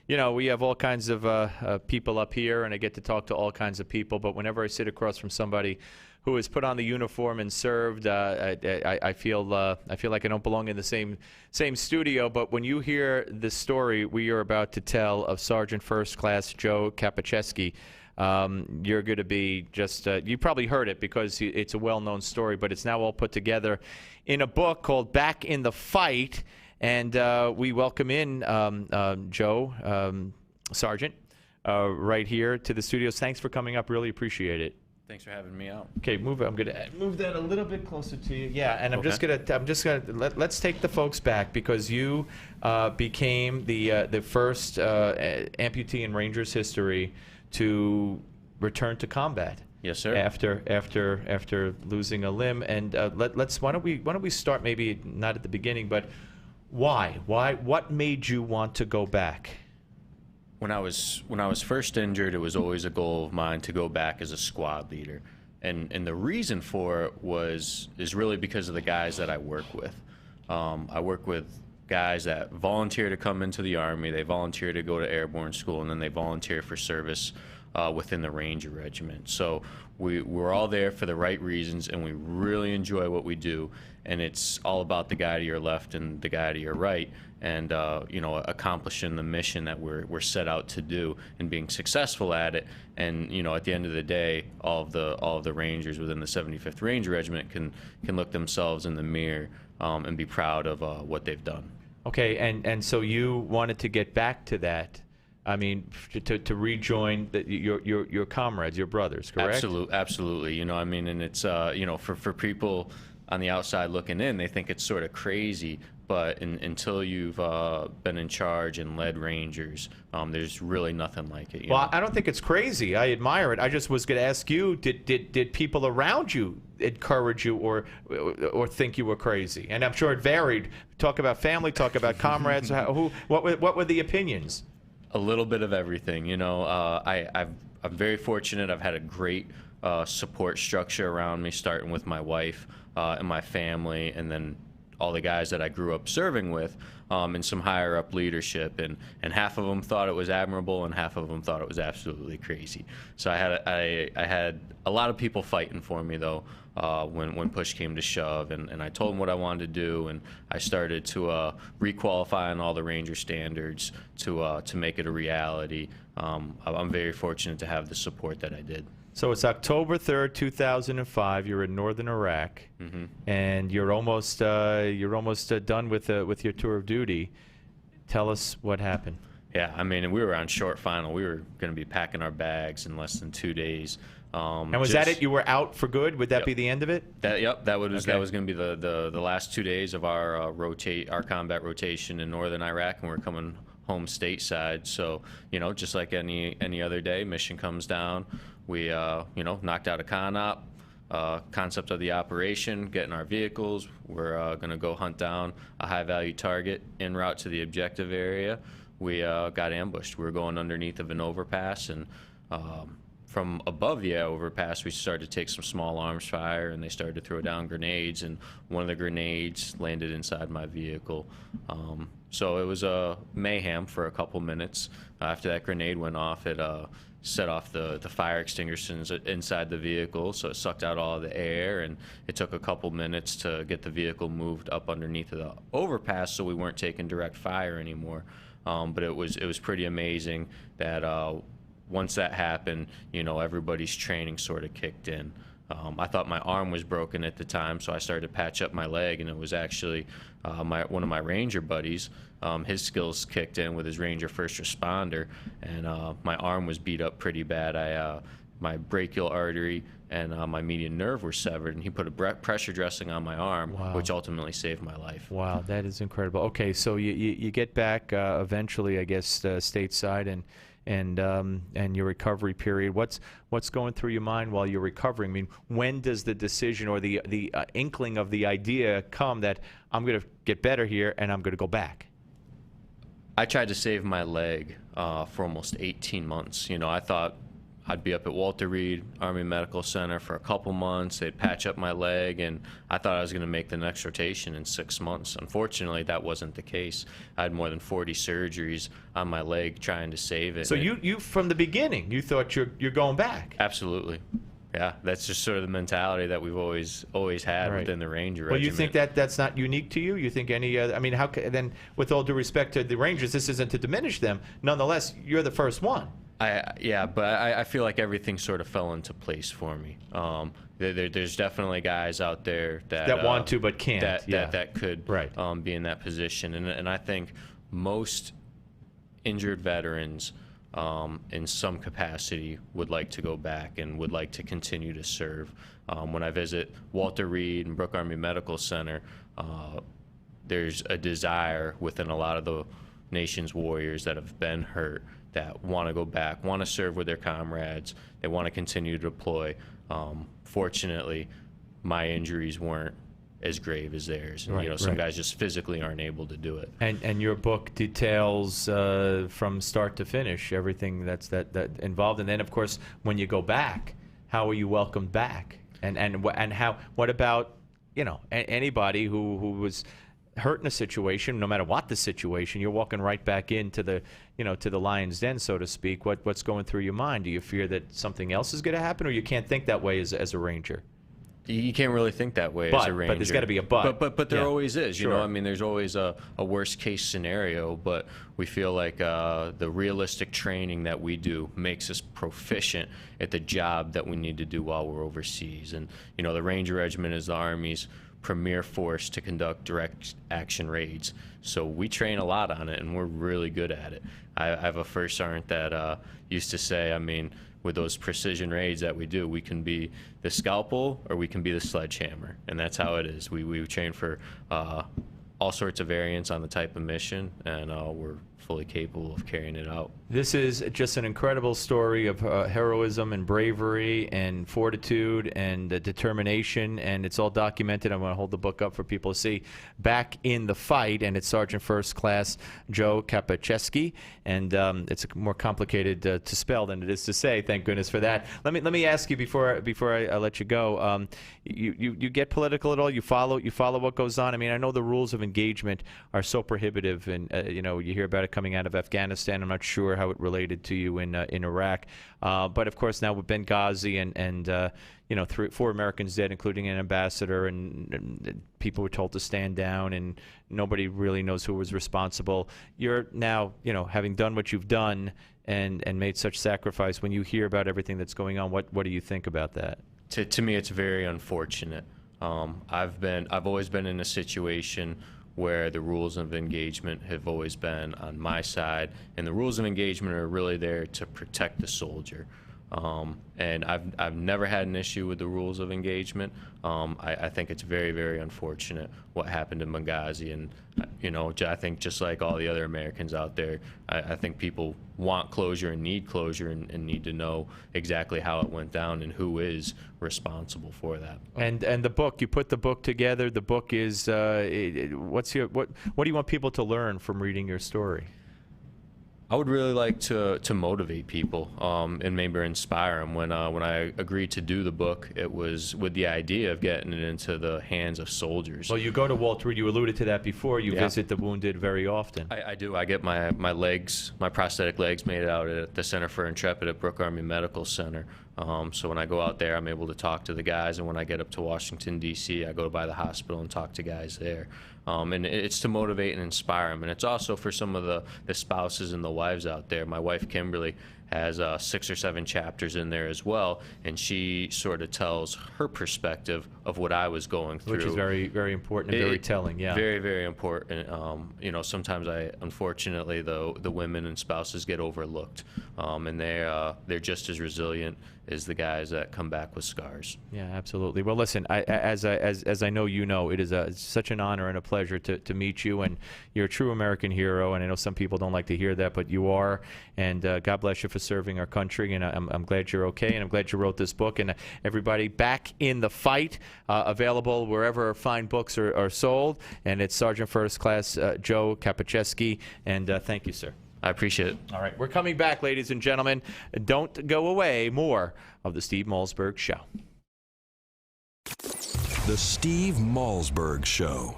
we have all kinds of people up here, and I get to talk to all kinds of people. But whenever I sit across from somebody who has put on the uniform and served, I feel like I don't belong in the same studio. But when you hear the story we are about to tell of Sergeant First Class Joe Kapacziewski, you're going to be just you probably heard it because it's a well-known story, but it's now all put together in a book called Back in the Fight. And we welcome in Joe, Sergeant, right here to the studios. Thanks for coming up. Really appreciate it. Thanks for having me out. Okay, I'm going to move that a little bit closer to you. Yeah, and I'm just going to let's take the folks back, because you became the first amputee in Rangers history to return to combat. Yes, sir. After losing a limb. And why don't we start, maybe not at the beginning, but why? What made you want to go back? When I was first injured, it was always a goal of mine to go back as a squad leader, and the reason for it is really because of the guys that I work with. I work with guys that volunteer to come into the Army, they volunteer to go to airborne school, and then they volunteer for service within the Ranger Regiment. So we're all there for the right reasons, and we really enjoy what we do. And it's all about the guy to your left and the guy to your right, and accomplishing the mission that we're set out to do and being successful at it. And at the end of the day, all of the Rangers within the 75th Ranger Regiment can look themselves in the mirror and be proud of what they've done. Okay, and so you wanted to get back to that. I mean, to rejoin your comrades, your brothers, correct? Absolutely. And it's for people on the outside looking in, they think it's sort of crazy, but until you've been in charge and led Rangers, there's really nothing like it. Well, I don't think it's crazy. I admire it. I just was going to ask you: did people around you encourage you or think you were crazy? And I'm sure it varied. Talk about family. Talk about comrades. What were the opinions? A little bit of everything. I'm very fortunate. I've had a great support structure around me, starting with my wife and my family, and then all the guys that I grew up serving with, and some higher up leadership, and half of them thought it was admirable, and half of them thought it was absolutely crazy. So I had a lot of people fighting for me, though, when push came to shove, and I told them what I wanted to do, and I started to requalify on all the Ranger standards to make it a reality. I'm very fortunate to have the support that I did. So it's October 3rd, 2005. You're in northern Iraq, and you're almost done with your tour of duty. Tell us what happened. Yeah, I mean, we were on short final. We were going to be packing our bags in less than 2 days. And was that it? You were out for good? Would that be the end of it? That was going to be the last 2 days of our combat rotation in northern Iraq, and we're coming home stateside. So just like any other day, mission comes down. We knocked out a concept of the operation, getting our vehicles. We're going to go hunt down a high-value target en route to the objective area. We got ambushed. We were going underneath of an overpass, and from above the overpass, we started to take some small arms fire, and they started to throw down grenades, and one of the grenades landed inside my vehicle. So it was a mayhem for a couple minutes. After that grenade went off, it set off the fire extinguishers inside the vehicle, so it sucked out all of the air, and it took a couple minutes to get the vehicle moved up underneath of the overpass, so we weren't taking direct fire anymore. But it was pretty amazing that once that happened, everybody's training sort of kicked in. I thought my arm was broken at the time, so I started to patch up my leg, and it was actually one of my Ranger buddies. His skills kicked in with his Ranger first responder, and my arm was beat up pretty bad. My brachial artery and my median nerve were severed, and he put a pressure dressing on my arm, which ultimately saved my life. Wow, that is incredible. Okay, so you get back eventually, I guess, stateside, and your recovery period. What's going through your mind while you're recovering? I mean, when does the decision or the inkling of the idea come that I'm going to get better here and I'm going to go back? I tried to save my leg for almost 18 months. I thought I'd be up at Walter Reed Army Medical Center for a couple months. They'd patch up my leg, and I thought I was going to make the next rotation in 6 months. Unfortunately, that wasn't the case. I had more than 40 surgeries on my leg trying to save it. So you from the beginning, you thought you're going back. Absolutely. Yeah, that's just sort of the mentality that we've always had Right. within the Ranger Well, you Regiment. think that's not unique to you? You think any other? I mean, then, with all due respect to the Rangers, this isn't to diminish them. Nonetheless, you're the first one. But I feel like everything sort of fell into place for me. There's definitely guys out there that want to but can't. that could Right. be in that position, and I think most injured veterans in some capacity would like to go back and would like to continue to serve. When I visit Walter Reed and Brooke Army Medical Center, there's a desire within a lot of the nation's warriors that have been hurt that want to go back, want to serve with their comrades. They want to continue to deploy. Fortunately, my injuries weren't as grave as theirs. And, some guys just physically aren't able to do it. And your book details from start to finish everything that's that involved. And then, of course, when you go back, how are you welcomed back? And how? What about anybody who was hurt in a situation, no matter what the situation, you're walking right back into the to the lion's den, so to speak. What's going through your mind? Do you fear that something else is going to happen, or you can't think that way as a Ranger? You can't really think that way as a Ranger. But there's got to be a but. But there always is. Sure. I mean, there's always a worst case scenario, but we feel like the realistic training that we do makes us proficient at the job that we need to do while we're overseas. And, the Ranger Regiment is the Army's premier force to conduct direct action raids. So we train a lot on it, and we're really good at it. I have a first sergeant that used to say, with those precision raids that we do, we can be the scalpel or we can be the sledgehammer, and that's how it is. We train for all sorts of variants on the type of mission, and we're fully capable of carrying it out. This is just an incredible story of heroism and bravery and fortitude and determination, and it's all documented. I'm going to hold the book up for people to see. Back in the Fight, and it's Sergeant First Class Joe Kapacziewski, and it's more complicated to spell than it is to say. Thank goodness for that. Let me ask you before I let you go. You get political at all? You follow what goes on? I mean, I know the rules of engagement are so prohibitive, and you hear about it coming out of Afghanistan. I'm not sure how it related to you in Iraq, but of course now with Benghazi and 4 Americans dead, including an ambassador, and people were told to stand down, and nobody really knows who was responsible. You're now, having done what you've done and made such sacrifice. When you hear about everything that's going on, what do you think about that? To me, it's very unfortunate. I've always been in a situation where the rules of engagement have always been on my side, and the rules of engagement are really there to protect the soldier. And I've never had an issue with the rules of engagement. I think it's very, very unfortunate what happened in Benghazi, and I think just like all the other Americans out there, I think people want closure and need closure and need to know exactly how it went down and who is responsible for that. And the book, you put the book together. The book is what do you want people to learn from reading your story? I would really like to motivate people and maybe inspire them. When I agreed to do the book, it was with the idea of getting it into the hands of soldiers. Well, you go to Walter Reed. You alluded to that before. You visit the wounded very often. I do. I get my legs, my prosthetic legs, made out at the Center for Intrepid at Brooke Army Medical Center. So when I go out there, I'm able to talk to the guys, and when I get up to Washington, D.C., I go by the hospital and talk to guys there. And it's to motivate and inspire them. And it's also for some of the spouses and the wives out there. My wife, Kimberly, has 6 or 7 chapters in there as well, and she sort of tells her perspective of what I was going through. Which is very, very important and very telling, yeah. Very, very important. Sometimes unfortunately, the women and spouses get overlooked, and they're just as resilient as the guys that come back with scars. Yeah, absolutely. Well, listen, as I know you know, it is such an honor and a pleasure to meet you, and you're a true American hero, and I know some people don't like to hear that, but you are, and God bless you for serving our country, and I'm glad you're okay, and I'm glad you wrote this book. And everybody, Back in the Fight, available wherever fine books are sold, and it's Sergeant First Class Joe Kapacziewski, and thank you, sir. I appreciate it. All right, we're coming back, ladies and gentlemen. Don't go away. More of the Steve Malzberg Show. The Steve Malzberg Show.